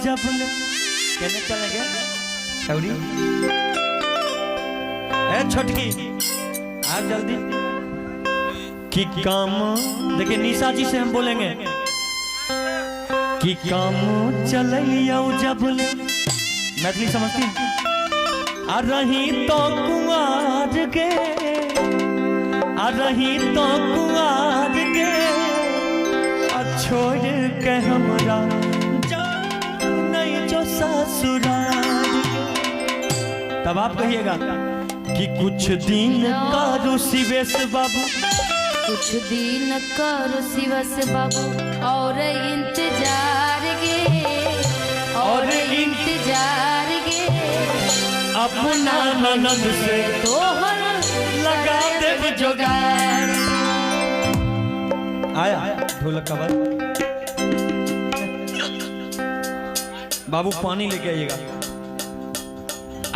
कहने चलेंगे छौरी ए छोटकी आप जल्दी कि काम देखिए निशा जी से हम बोलेंगे कि काम चलिए जब मैथिली समझती आ रही तो कुआर के आ रही तो कुआर के छोड़ के हमरा ससुराल तब आप कहिएगा कि कुछ दिन करो शिवेश बाबू कुछ दिन करो शिवेश बाबू और इंतजार गे और इंतजार गे अपना ननद से तोहर लगा दे जुगाड़। आया ढोलक का बात बाबू पानी लेके आइएगा।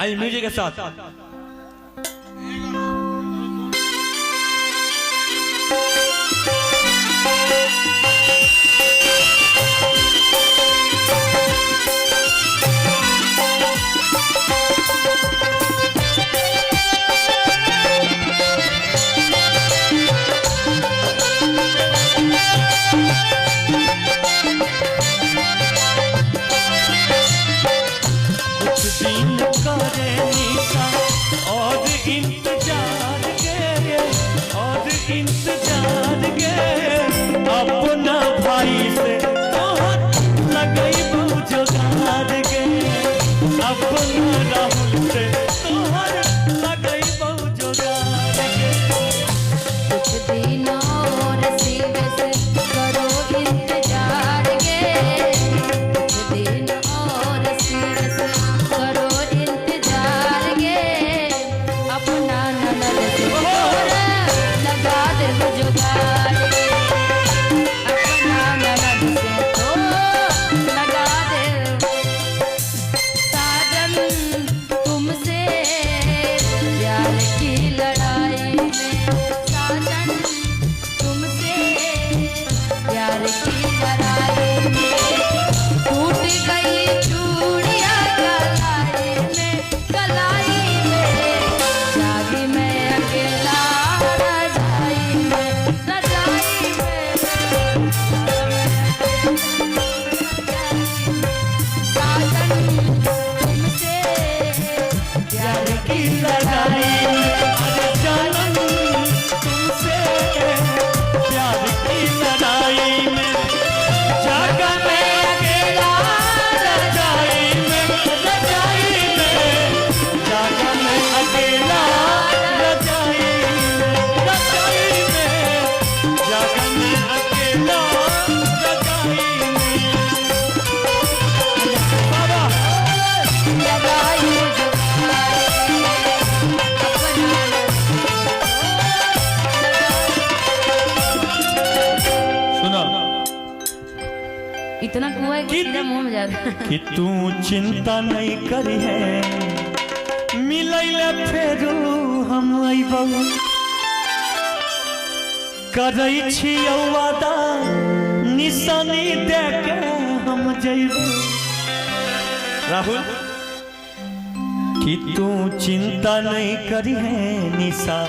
आइए म्यूजिक के साथ अपना भाई से लगई जुगाड़ के अपना राहुल से तोहर लगई जुगाड़ के कुछ दिन और शिवेश करो इंतजार गे कुछ दिन और शिवेश करो इंतजार गे अपना ननद से लगा दे जुगाड़ इतना कुआं है कि मुंह में जाता कि तू चिंता नहीं करी है मिलैले फेरू हम अइबौ करै छी वादा निशानी दे के हम जइबौ। राहुल कि तू चिंता नहीं करी है निशा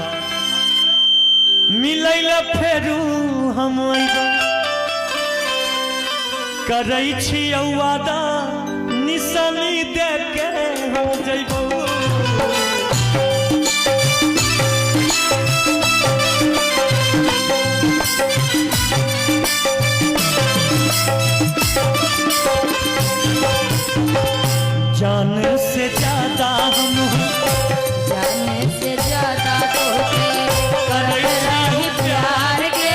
मिलैले फेरू हम अइबौ करै छी वादा निशानी दे के हम जइबौ। जान से ज्यादा हम जान से ज्यादा तो करत रही प्यार गे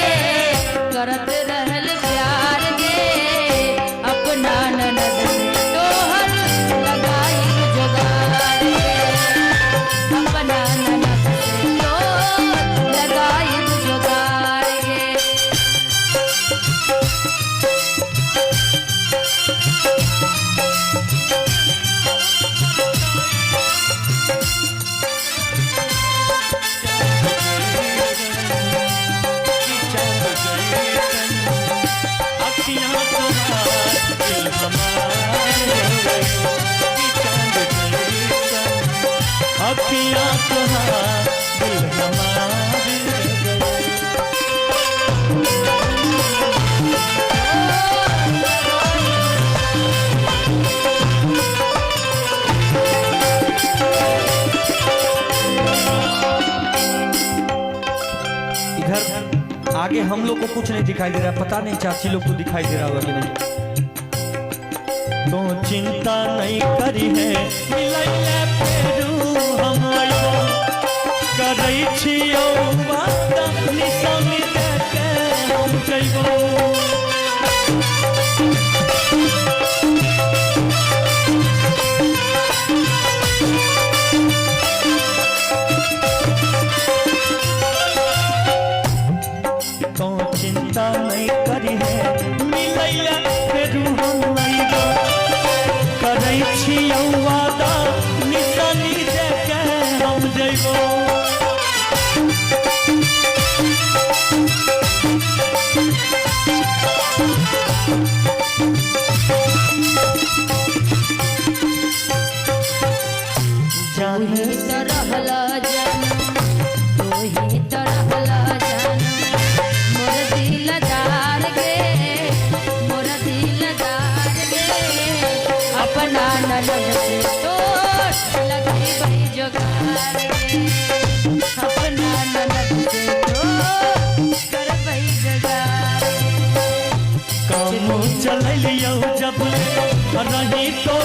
करत रहल प्यार गे अपना दिल हमार हो गइल। चांद जैसन अखियाँ तोहार दिल हमार हो गइल। इधर आगे हम लोग को कुछ नहीं दिखाई दे रहा, पता नहीं चाची लोग को दिखाई दे रहा होगा कि नहीं। तो चिंता नहीं करी है मिलैले फेरू हम अइबो करै छियौ वादा निशानी देके हम जइबो। तो चिंता नहीं करी है मिलैले फेरू हम अइबो करै छियौ वादा निशानी देके हम जइबो। तोही तो रहला जानम, तोही तो रहला जानम, मोर दिलदार गे, मोर दिलदार गे, अपना ननद से तो लगी बड़ी जोगार गे, अपना ननद से तो कर बड़ी जोगार। काम चलियो जब रही तो